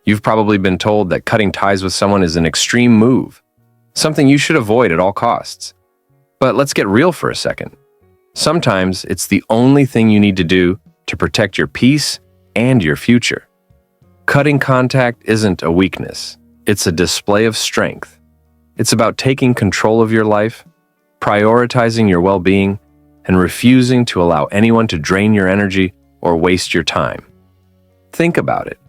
You've probably been told that cutting ties with someone is an extreme move, something you should avoid at all costs. But let's get real for a second. Sometimes it's the only thing you need to do to protect your peace and your future. Cutting contact isn't a weakness. It's a display of strength. It's about taking control of your life, prioritizing your well-being, and refusing to allow anyone to drain your energy or waste your time. Think about it.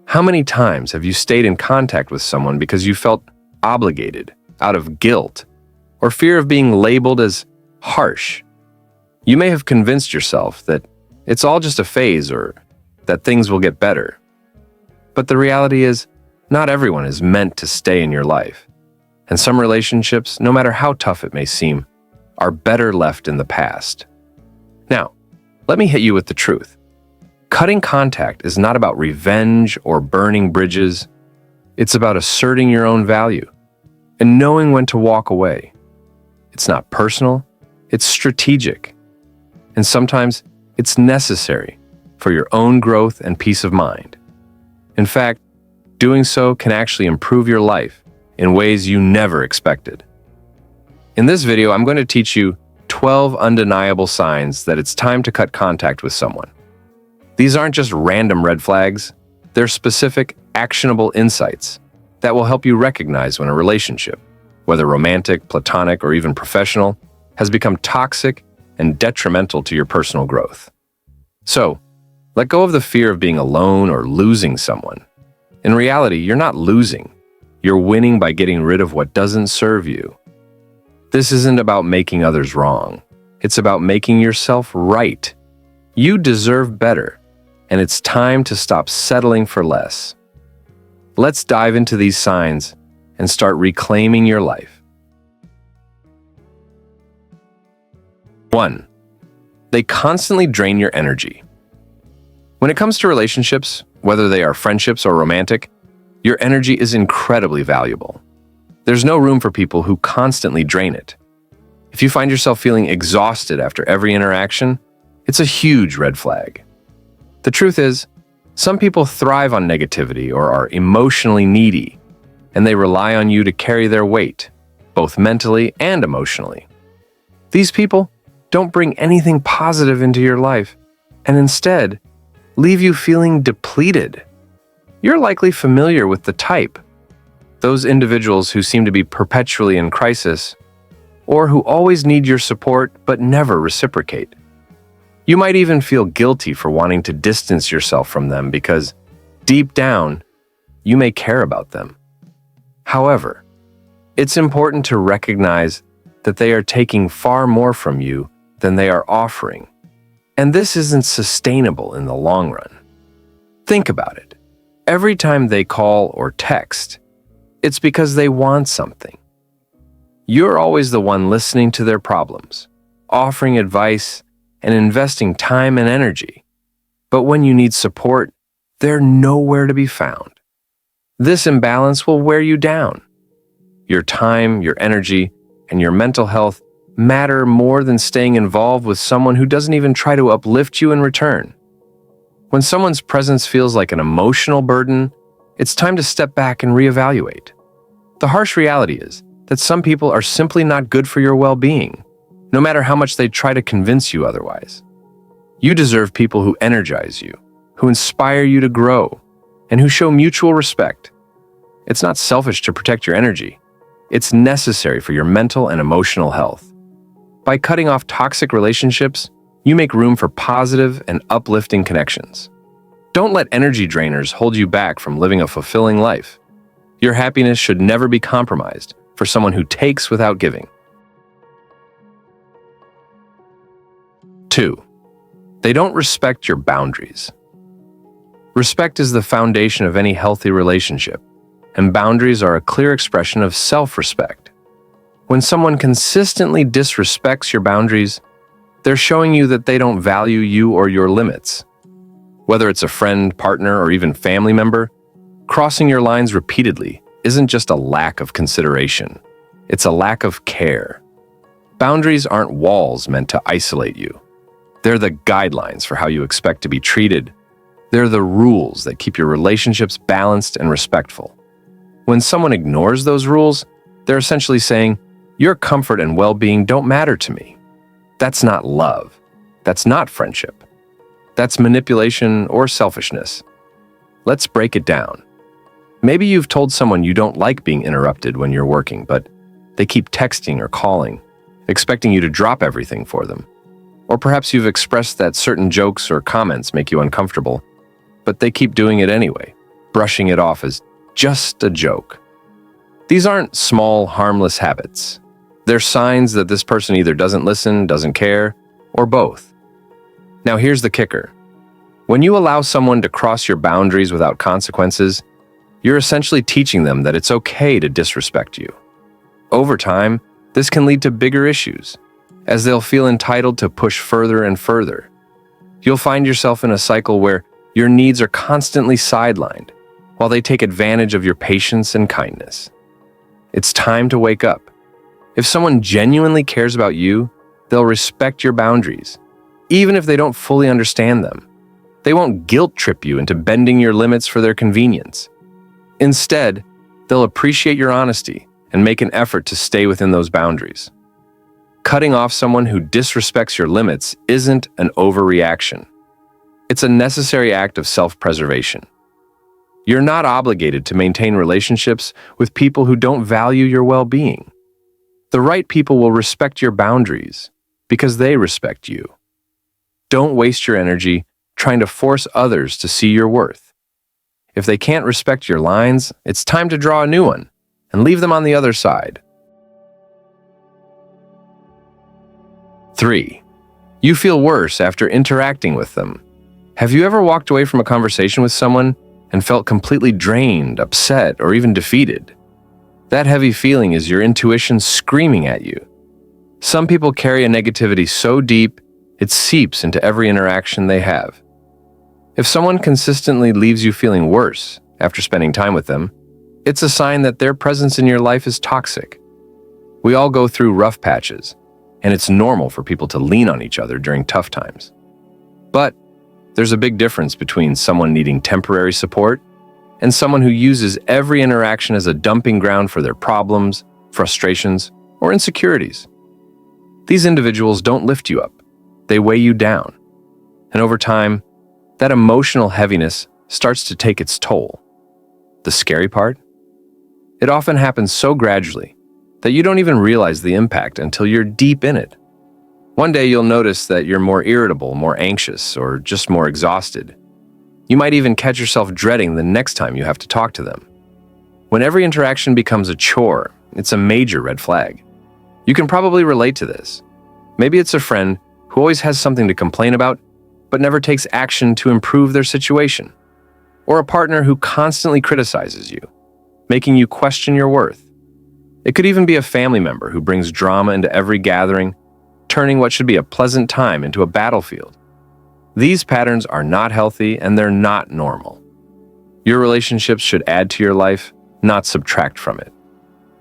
How many times have you stayed in contact with someone because you felt obligated, out of guilt, or fear of being labeled as harsh? You may have convinced yourself that it's all just a phase or that things will get better. But the reality is, not everyone is meant to stay in your life. And some relationships, no matter how tough it may seem, are better left in the past. Now, let me hit you with the truth. Cutting contact is not about revenge or burning bridges. It's about asserting your own value and knowing when to walk away. It's not personal, it's strategic. And sometimes it's necessary for your own growth and peace of mind. In fact, doing so can actually improve your life in ways you never expected. In this video, I'm going to teach you 12 undeniable signs that it's time to cut contact with someone. These aren't just random red flags, they're specific, actionable insights that will help you recognize when a relationship, whether romantic, platonic, or even professional, has become toxic and detrimental to your personal growth. So, let go of the fear of being alone or losing someone. In reality, you're not losing. You're winning by getting rid of what doesn't serve you. This isn't about making others wrong. It's about making yourself right. You deserve better, and it's time to stop settling for less. Let's dive into these signs and start reclaiming your life. 1. They constantly drain your energy. When it comes to relationships, whether they are friendships or romantic, your energy is incredibly valuable. There's no room for people who constantly drain it. If you find yourself feeling exhausted after every interaction, it's a huge red flag. The truth is, some people thrive on negativity or are emotionally needy, and they rely on you to carry their weight, both mentally and emotionally. These people don't bring anything positive into your life, and instead, leave you feeling depleted. You're likely familiar with the type. Those individuals who seem to be perpetually in crisis, or who always need your support but never reciprocate. You might even feel guilty for wanting to distance yourself from them because, deep down, you may care about them. However, it's important to recognize that they are taking far more from you than they are offering, and this isn't sustainable in the long run. Think about it. Every time they call or text, it's because they want something. You're always the one listening to their problems, offering advice, and investing time and energy. But when you need support, they're nowhere to be found. This imbalance will wear you down. Your time, your energy, and your mental health matter more than staying involved with someone who doesn't even try to uplift you in return. When someone's presence feels like an emotional burden, it's time to step back and reevaluate. The harsh reality is that some people are simply not good for your well-being, no matter how much they try to convince you otherwise. You deserve people who energize you, who inspire you to grow, and who show mutual respect. It's not selfish to protect your energy. It's necessary for your mental and emotional health. By cutting off toxic relationships, you make room for positive and uplifting connections. Don't let energy drainers hold you back from living a fulfilling life. Your happiness should never be compromised for someone who takes without giving. 2. They don't respect your boundaries. Respect is the foundation of any healthy relationship, and boundaries are a clear expression of self-respect. When someone consistently disrespects your boundaries, they're showing you that they don't value you or your limits. Whether it's a friend, partner, or even family member, crossing your lines repeatedly isn't just a lack of consideration. It's a lack of care. Boundaries aren't walls meant to isolate you. They're the guidelines for how you expect to be treated, They're the rules that keep your relationships balanced and respectful. When someone ignores those rules, they're essentially saying, "Your comfort and well-being don't matter to me." That's not love. That's not friendship. That's manipulation or selfishness. Let's break it down. Maybe you've told someone you don't like being interrupted when you're working, but they keep texting or calling, expecting you to drop everything for them. Or perhaps you've expressed that certain jokes or comments make you uncomfortable, but they keep doing it anyway, brushing it off as just a joke. These aren't small, harmless habits. They're signs that this person either doesn't listen, doesn't care, or both. Now here's the kicker. When you allow someone to cross your boundaries without consequences, you're essentially teaching them that it's okay to disrespect you. Over time, this can lead to bigger issues, as they'll feel entitled to push further and further. You'll find yourself in a cycle where your needs are constantly sidelined, while they take advantage of your patience and kindness. It's time to wake up. If someone genuinely cares about you, they'll respect your boundaries, even if they don't fully understand them. They won't guilt trip you into bending your limits for their convenience. Instead, they'll appreciate your honesty and make an effort to stay within those boundaries. Cutting off someone who disrespects your limits isn't an overreaction. It's a necessary act of self-preservation. You're not obligated to maintain relationships with people who don't value your well-being. The right people will respect your boundaries because they respect you. Don't waste your energy trying to force others to see your worth. If they can't respect your lines, it's time to draw a new one and leave them on the other side. 3. You feel worse after interacting with them. Have you ever walked away from a conversation with someone and felt completely drained, upset, or even defeated? That heavy feeling is your intuition screaming at you. Some people carry a negativity so deep, it seeps into every interaction they have. If someone consistently leaves you feeling worse after spending time with them, it's a sign that their presence in your life is toxic. We all go through rough patches, and it's normal for people to lean on each other during tough times. But there's a big difference between someone needing temporary support and someone who uses every interaction as a dumping ground for their problems, frustrations, or insecurities. These individuals don't lift you up. They weigh you down. And over time, that emotional heaviness starts to take its toll. The scary part? It often happens so gradually that you don't even realize the impact until you're deep in it. One day you'll notice that you're more irritable, more anxious, or just more exhausted. You might even catch yourself dreading the next time you have to talk to them. When every interaction becomes a chore, it's a major red flag. You can probably relate to this. Maybe it's a friend who always has something to complain about, but never takes action to improve their situation. Or a partner who constantly criticizes you, making you question your worth. It could even be a family member who brings drama into every gathering, turning what should be a pleasant time into a battlefield. These patterns are not healthy and they're not normal. Your relationships should add to your life, not subtract from it.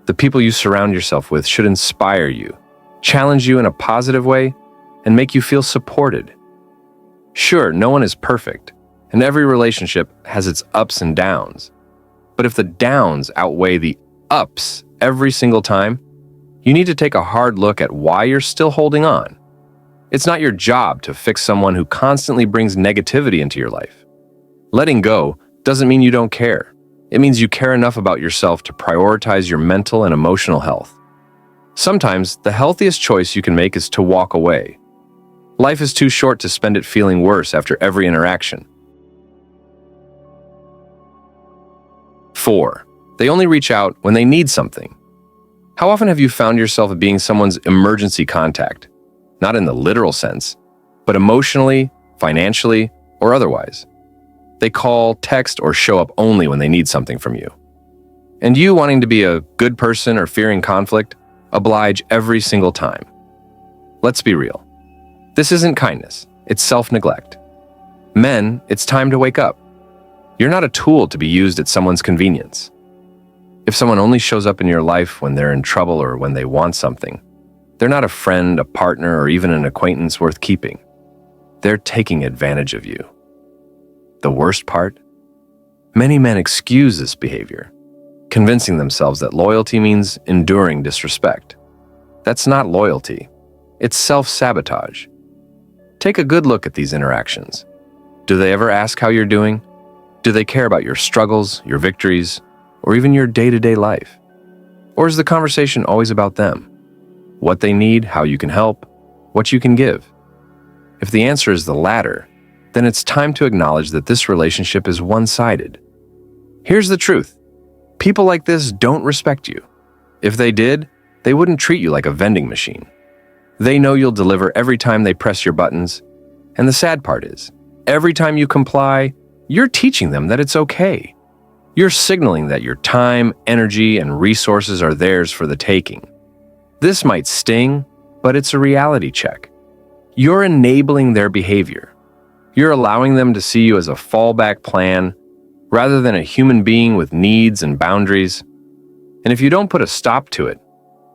The people you surround yourself with should inspire you, challenge you in a positive way, and make you feel supported. Sure, no one is perfect, and every relationship has its ups and downs. But if the downs outweigh the ups every single time, you need to take a hard look at why you're still holding on. It's not your job to fix someone who constantly brings negativity into your life. Letting go doesn't mean you don't care. It means you care enough about yourself to prioritize your mental and emotional health. Sometimes, the healthiest choice you can make is to walk away. Life is too short to spend it feeling worse after every interaction. 4. They only reach out when they need something. How often have you found yourself being someone's emergency contact? Not in the literal sense, but emotionally, financially, or otherwise. They call, text, or show up only when they need something from you. And you, wanting to be a good person or fearing conflict, oblige every single time. Let's be real. This isn't kindness, it's self-neglect. Men, it's time to wake up. You're not a tool to be used at someone's convenience. If someone only shows up in your life when they're in trouble or when they want something, they're not a friend, a partner, or even an acquaintance worth keeping. They're taking advantage of you. the worst part? Many men excuse this behavior, convincing themselves that loyalty means enduring disrespect. That's not loyalty. It's self-sabotage. Take a good look at these interactions. Do they ever ask how you're doing? Do they care about your struggles, your victories, or even your day-to-day life? Or is the conversation always about them? What they need, how you can help, what you can give? If the answer is the latter, then it's time to acknowledge that this relationship is one-sided. Here's the truth. People like this don't respect you. If they did, they wouldn't treat you like a vending machine. They know you'll deliver every time they press your buttons. And the sad part is, every time you comply, you're teaching them that it's okay. You're signaling that your time, energy, and resources are theirs for the taking. This might sting, but it's a reality check. You're enabling their behavior. You're allowing them to see you as a fallback plan rather than a human being with needs and boundaries. And if you don't put a stop to it,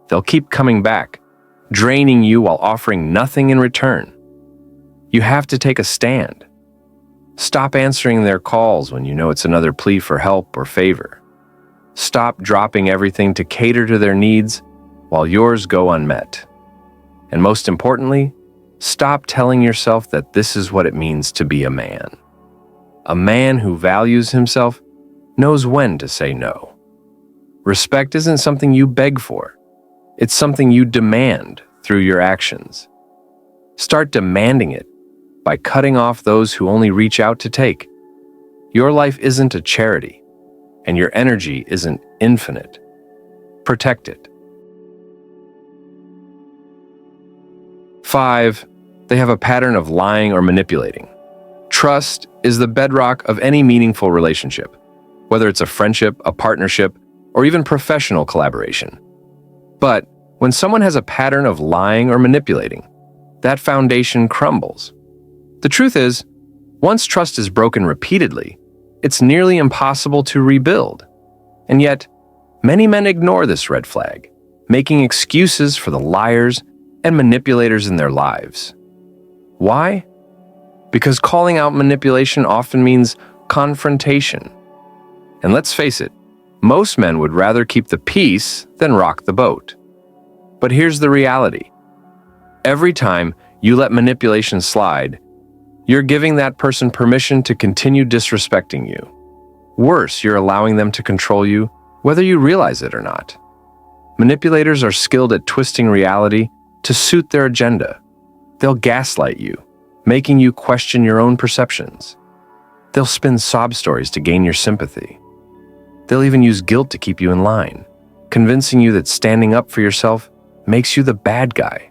they'll keep coming back, draining you while offering nothing in return. You have to take a stand. Stop answering their calls when you know it's another plea for help or favor. Stop dropping everything to cater to their needs while yours go unmet. And most importantly, stop telling yourself that this is what it means to be a man. A man who values himself knows when to say no. Respect isn't something you beg for. It's something you demand through your actions. Start demanding it by cutting off those who only reach out to take. Your life isn't a charity, and your energy isn't infinite. Protect it. 5. They have a pattern of lying or manipulating. Trust is the bedrock of any meaningful relationship, whether it's a friendship, a partnership, or even professional collaboration. But when someone has a pattern of lying or manipulating, that foundation crumbles. The truth is, once trust is broken repeatedly, it's nearly impossible to rebuild. And yet, many men ignore this red flag, making excuses for the liars and manipulators in their lives. Why? Because calling out manipulation often means confrontation. And let's face it, most men would rather keep the peace than rock the boat. But here's the reality. Every time you let manipulation slide, you're giving that person permission to continue disrespecting you. Worse, you're allowing them to control you, whether you realize it or not. Manipulators are skilled at twisting reality to suit their agenda. They'll gaslight you, making you question your own perceptions. They'll spin sob stories to gain your sympathy. They'll even use guilt to keep you in line, convincing you that standing up for yourself makes you the bad guy.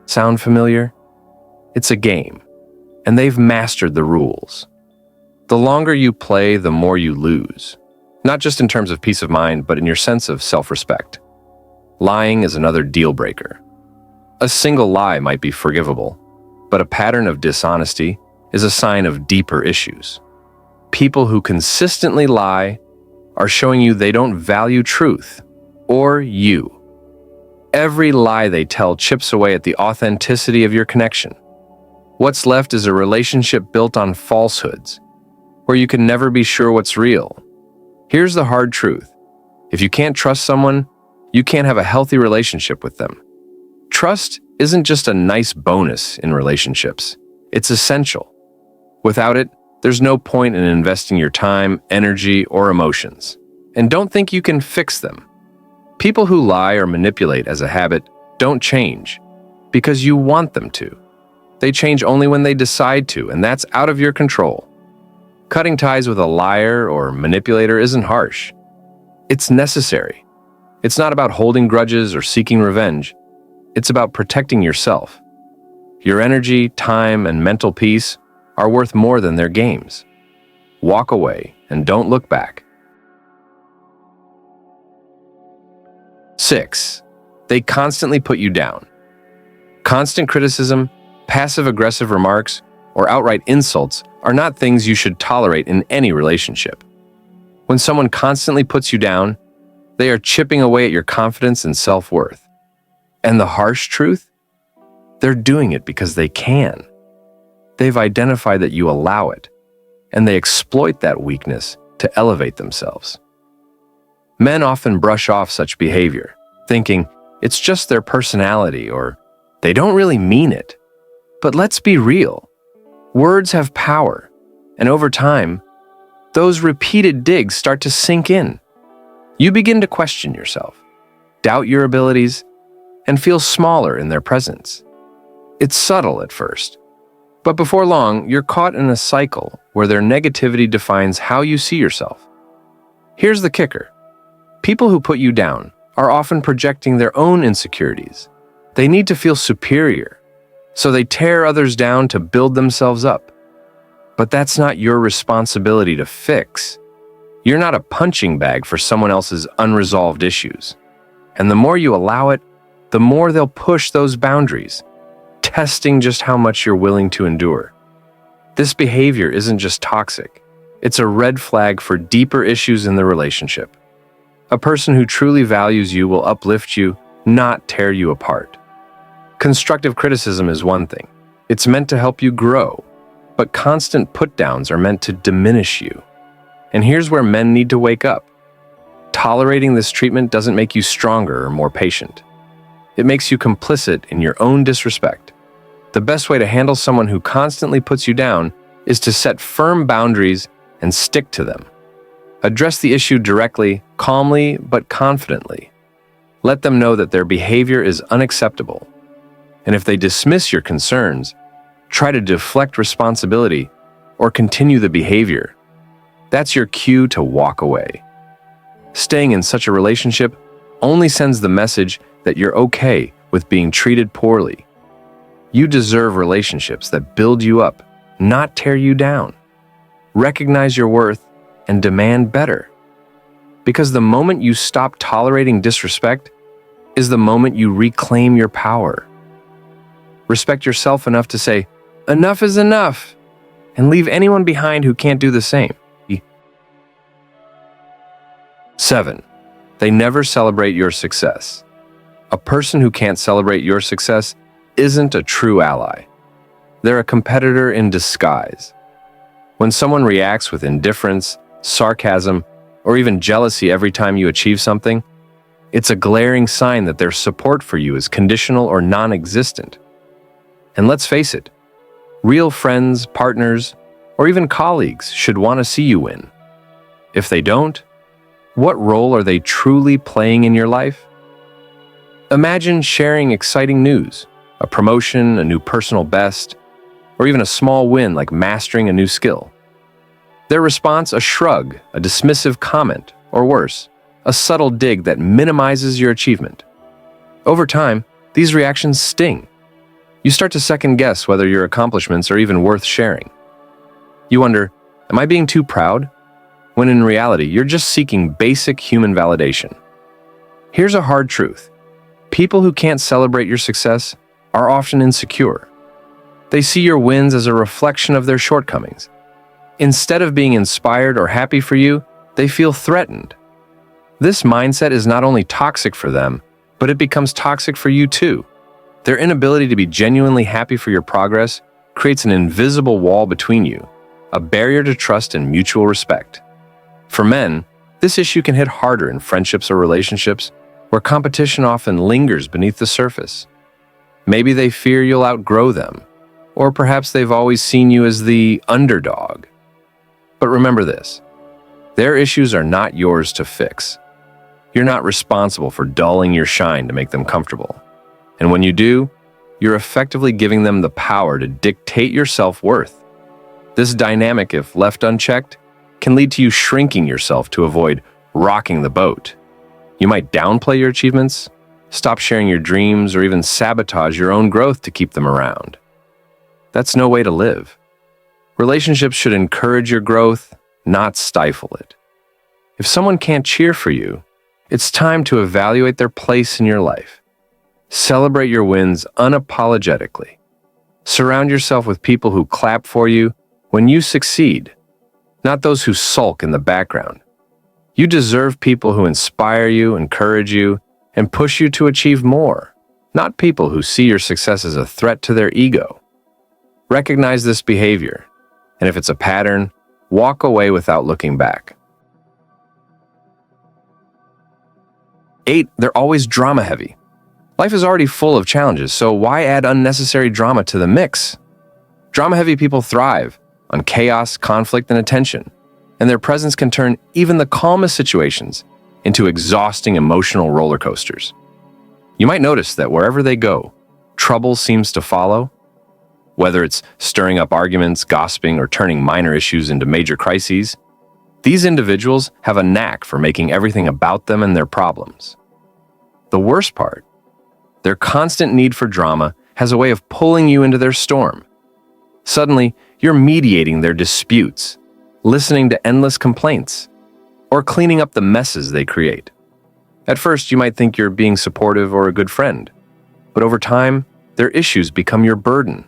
Sound familiar? It's a game, and they've mastered the rules. The longer you play, the more you lose, not just in terms of peace of mind, but in your sense of self-respect. Lying is another deal breaker. A single lie might be forgivable, but a pattern of dishonesty is a sign of deeper issues. People who consistently lie are showing you they don't value truth or you. Every lie they tell chips away at the authenticity of your connection. What's left is a relationship built on falsehoods, where you can never be sure what's real. Here's the hard truth. If you can't trust someone, you can't have a healthy relationship with them. Trust isn't just a nice bonus in relationships. It's essential. Without it, there's no point in investing your time, energy, or emotions. And don't think you can fix them. People who lie or manipulate as a habit don't change because you want them to. They change only when they decide to, and that's out of your control. Cutting ties with a liar or manipulator isn't harsh. It's necessary. It's not about holding grudges or seeking revenge. It's about protecting yourself. Your energy, time, and mental peace are worth more than their games. Walk away and don't look back. 6. They constantly put you down. Constant criticism, passive-aggressive remarks, or outright insults are not things you should tolerate in any relationship. When someone constantly puts you down, they are chipping away at your confidence and self-worth. And the harsh truth? They're doing it because they can. They've identified that you allow it, and they exploit that weakness to elevate themselves. Men often brush off such behavior, thinking it's just their personality or they don't really mean it. But let's be real. Words have power, and over time, those repeated digs start to sink in. You begin to question yourself, doubt your abilities, and feel smaller in their presence. It's subtle at first, but before long, you're caught in a cycle where their negativity defines how you see yourself. Here's the kicker. People who put you down are often projecting their own insecurities. They need to feel superior, so they tear others down to build themselves up. But that's not your responsibility to fix. You're not a punching bag for someone else's unresolved issues. And the more you allow it, the more they'll push those boundaries, testing just how much you're willing to endure. This behavior isn't just toxic. It's a red flag for deeper issues in the relationship. A person who truly values you will uplift you, not tear you apart. Constructive criticism is one thing. It's meant to help you grow, but constant put-downs are meant to diminish you. And here's where men need to wake up. Tolerating this treatment doesn't make you stronger or more patient. It makes you complicit in your own disrespect. The best way to handle someone who constantly puts you down is to set firm boundaries and stick to them. Address the issue directly, calmly, but confidently. Let them know that their behavior is unacceptable. And if they dismiss your concerns, try to deflect responsibility or continue the behavior. That's your cue to walk away. Staying in such a relationship only sends the message that you're okay with being treated poorly. You deserve relationships that build you up, not tear you down. Recognize your worth and demand better. Because the moment you stop tolerating disrespect is the moment you reclaim your power. Respect yourself enough to say, "Enough is enough," and leave anyone behind who can't do the same. 7. They never celebrate your success. A person who can't celebrate your success isn't a true ally. They're a competitor in disguise. When someone reacts with indifference, sarcasm, or even jealousy every time you achieve something, it's a glaring sign that their support for you is conditional or non-existent. And let's face it, real friends, partners, or even colleagues should want to see you win. If they don't, what role are they truly playing in your life? Imagine sharing exciting news, a promotion, a new personal best, or even a small win like mastering a new skill. Their response, a shrug, a dismissive comment, or worse, a subtle dig that minimizes your achievement. Over time, these reactions sting. You start to second-guess whether your accomplishments are even worth sharing. You wonder, am I being too proud? When in reality, you're just seeking basic human validation. Here's a hard truth. People who can't celebrate your success are often insecure. They see your wins as a reflection of their shortcomings. Instead of being inspired or happy for you, they feel threatened. This mindset is not only toxic for them, but it becomes toxic for you too. Their inability to be genuinely happy for your progress creates an invisible wall between you, a barrier to trust and mutual respect. For men, this issue can hit harder in friendships or relationships where competition often lingers beneath the surface. Maybe they fear you'll outgrow them, or perhaps they've always seen you as the underdog. But remember this, their issues are not yours to fix. You're not responsible for dulling your shine to make them comfortable. And when you do, you're effectively giving them the power to dictate your self-worth. This dynamic, if left unchecked, can lead to you shrinking yourself to avoid rocking the boat. You might downplay your achievements, stop sharing your dreams, or even sabotage your own growth to keep them around. That's no way to live. Relationships should encourage your growth, not stifle it. If someone can't cheer for you, it's time to evaluate their place in your life. Celebrate your wins unapologetically. Surround yourself with people who clap for you when you succeed, not those who sulk in the background. You deserve people who inspire you, encourage you, and push you to achieve more, not people who see your success as a threat to their ego. Recognize this behavior, and if it's a pattern, walk away without looking back. 8. They're always drama-heavy. Life is already full of challenges, so why add unnecessary drama to the mix? Drama-heavy people thrive on chaos, conflict, and attention, and their presence can turn even the calmest situations into exhausting emotional roller coasters. You might notice that wherever they go, trouble seems to follow. Whether it's stirring up arguments, gossiping, or turning minor issues into major crises, these individuals have a knack for making everything about them and their problems. The worst part, their constant need for drama has a way of pulling you into their storm. Suddenly, you're mediating their disputes, listening to endless complaints, or cleaning up the messes they create. At first, you might think you're being supportive or a good friend, but over time, their issues become your burden.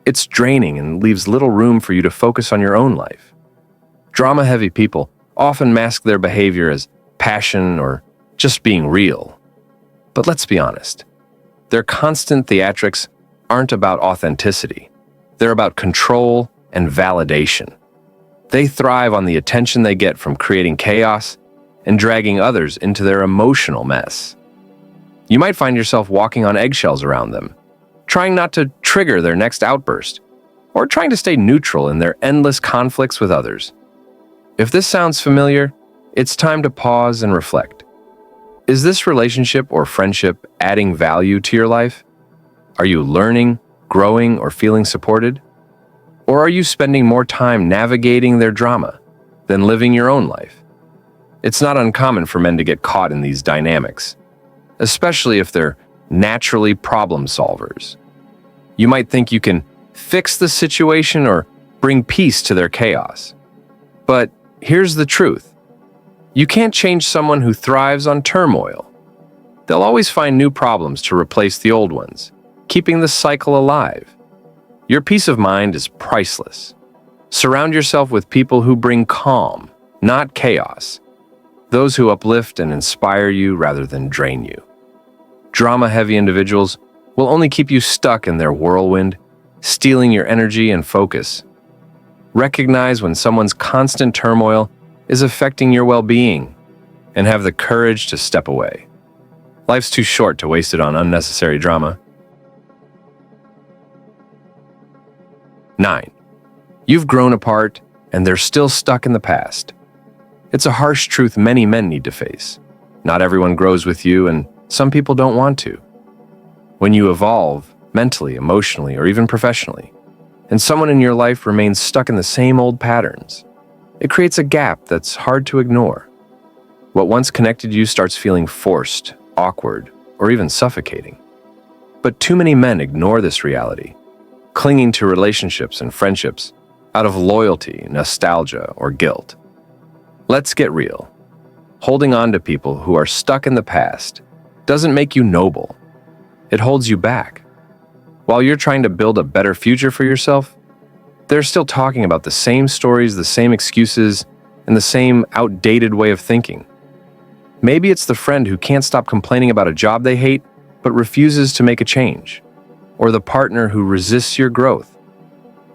It's draining and leaves little room for you to focus on your own life. Drama-heavy people often mask their behavior as passion or just being real. But let's be honest, their constant theatrics aren't about authenticity. They're about control and validation. They thrive on the attention they get from creating chaos and dragging others into their emotional mess. You might find yourself walking on eggshells around them, trying not to trigger their next outburst, or trying to stay neutral in their endless conflicts with others. If this sounds familiar, it's time to pause and reflect. Is this relationship or friendship adding value to your life? Are you learning, growing, or feeling supported? Or are you spending more time navigating their drama than living your own life? It's not uncommon for men to get caught in these dynamics, especially if they're naturally problem solvers. You might think you can fix the situation or bring peace to their chaos. But here's the truth. You can't change someone who thrives on turmoil. They'll always find new problems to replace the old ones, keeping the cycle alive. Your peace of mind is priceless. Surround yourself with people who bring calm, not chaos. Those who uplift and inspire you rather than drain you. Drama-heavy individuals will only keep you stuck in their whirlwind, stealing your energy and focus. Recognize when someone's constant turmoil is affecting your well-being, and have the courage to step away. Life's too short to waste it on unnecessary drama. 9. You've grown apart, and they're still stuck in the past. It's a harsh truth many men need to face. Not everyone grows with you, and some people don't want to. When you evolve, mentally, emotionally, or even professionally, and someone in your life remains stuck in the same old patterns, it creates a gap that's hard to ignore. What once connected you starts feeling forced, awkward, or even suffocating. But too many men ignore this reality, clinging to relationships and friendships out of loyalty, nostalgia, or guilt. Let's get real. Holding on to people who are stuck in the past doesn't make you noble. It holds you back. While you're trying to build a better future for yourself, they're still talking about the same stories, the same excuses, and the same outdated way of thinking. Maybe it's the friend who can't stop complaining about a job they hate, but refuses to make a change. Or the partner who resists your growth,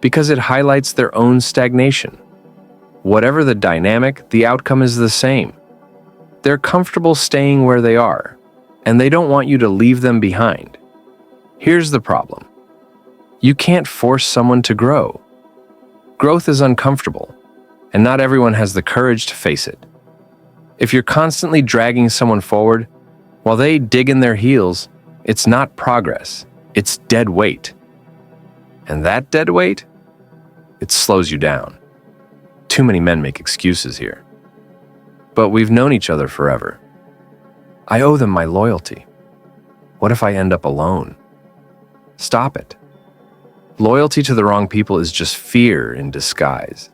because it highlights their own stagnation. Whatever the dynamic, the outcome is the same. They're comfortable staying where they are, and they don't want you to leave them behind. Here's the problem. You can't force someone to grow. Growth is uncomfortable, and not everyone has the courage to face it. If you're constantly dragging someone forward while they dig in their heels, it's not progress, it's dead weight. And that dead weight, it slows you down. Too many men make excuses here. But we've known each other forever. I owe them my loyalty. What if I end up alone? Stop it. Loyalty to the wrong people is just fear in disguise.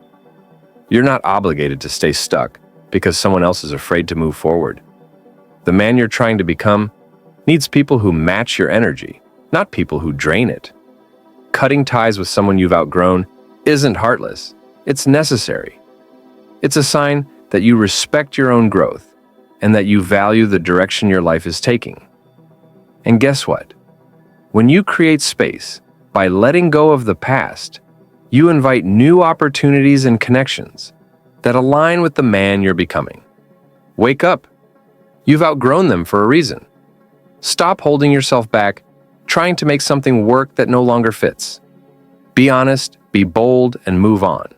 You're not obligated to stay stuck because someone else is afraid to move forward. The man you're trying to become needs people who match your energy, not people who drain it. Cutting ties with someone you've outgrown isn't heartless. It's necessary. It's a sign that you respect your own growth and that you value the direction your life is taking. And guess what? When you create space by letting go of the past, you invite new opportunities and connections that align with the man you're becoming. Wake up. You've outgrown them for a reason. Stop holding yourself back, trying to make something work that no longer fits. Be honest, be bold, and move on.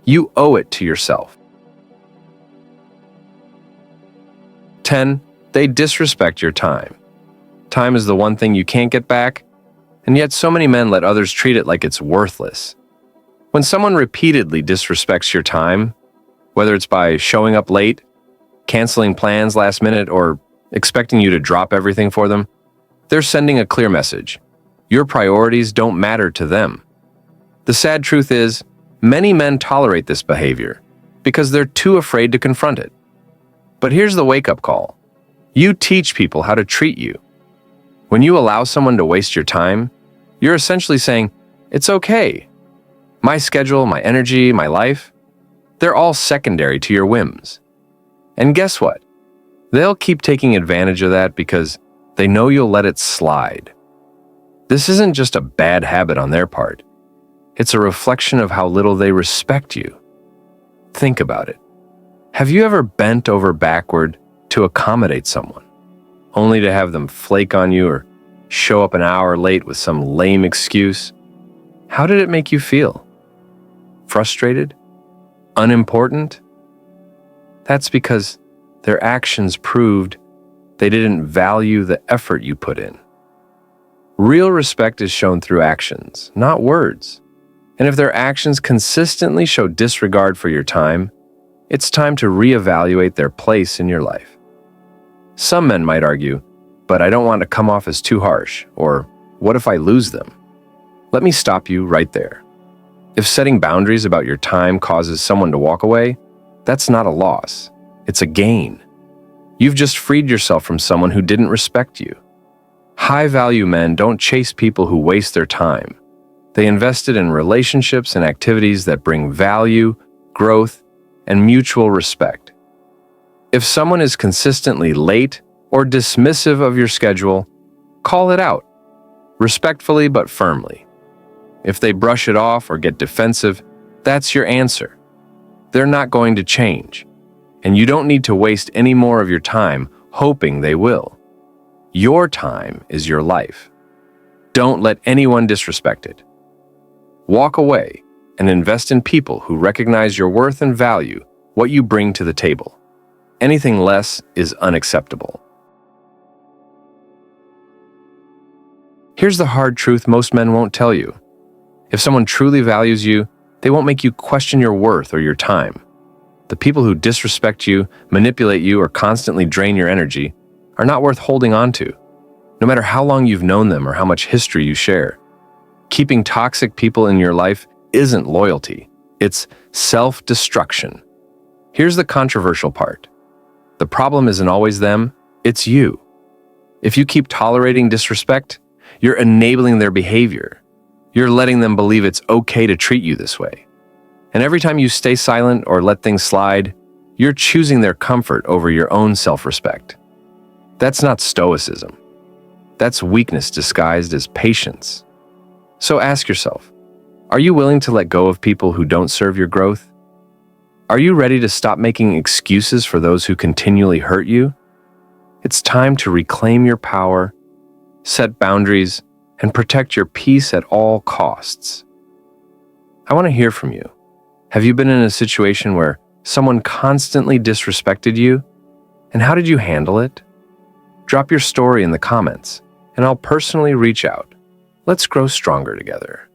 You owe it to yourself. 10. They disrespect your time. Time is the one thing you can't get back, and yet so many men let others treat it like it's worthless. When someone repeatedly disrespects your time, whether it's by showing up late, canceling plans last minute, or expecting you to drop everything for them, they're sending a clear message. Your priorities don't matter to them. The sad truth is, many men tolerate this behavior because they're too afraid to confront it. But here's the wake-up call. You teach people how to treat you. When you allow someone to waste your time, you're essentially saying, it's okay. My schedule, my energy, my life, they're all secondary to your whims. And guess what? They'll keep taking advantage of that because they know you'll let it slide. This isn't just a bad habit on their part. It's a reflection of how little they respect you. Think about it. Have you ever bent over backward to accommodate someone, only to have them flake on you or show up an hour late with some lame excuse? How did it make you feel? Frustrated? Unimportant? That's because their actions proved they didn't value the effort you put in. Real respect is shown through actions, not words. And if their actions consistently show disregard for your time, it's time to reevaluate their place in your life. Some men might argue, but I don't want to come off as too harsh, or what if I lose them? Let me stop you right there. If setting boundaries about your time causes someone to walk away, that's not a loss, it's a gain. You've just freed yourself from someone who didn't respect you. High-value men don't chase people who waste their time. They invest it in relationships and activities that bring value, growth, and mutual respect. If someone is consistently late or dismissive of your schedule, call it out, respectfully but firmly. If they brush it off or get defensive, that's your answer. They're not going to change, and you don't need to waste any more of your time hoping they will. Your time is your life. Don't let anyone disrespect it. Walk away and invest in people who recognize your worth and value what you bring to the table. Anything less is unacceptable. Here's the hard truth most men won't tell you. If someone truly values you, they won't make you question your worth or your time. The people who disrespect you, manipulate you, or constantly drain your energy are not worth holding on to, no matter how long you've known them or how much history you share. Keeping toxic people in your life isn't loyalty, it's self-destruction. Here's the controversial part. The problem isn't always them, it's you. If you keep tolerating disrespect, you're enabling their behavior. You're letting them believe it's okay to treat you this way. And every time you stay silent or let things slide, you're choosing their comfort over your own self-respect. That's not stoicism. That's weakness disguised as patience. So ask yourself, are you willing to let go of people who don't serve your growth? Are you ready to stop making excuses for those who continually hurt you? It's time to reclaim your power, set boundaries, and protect your peace at all costs. I want to hear from you. Have you been in a situation where someone constantly disrespected you? And how did you handle it? Drop your story in the comments, and I'll personally reach out. Let's grow stronger together.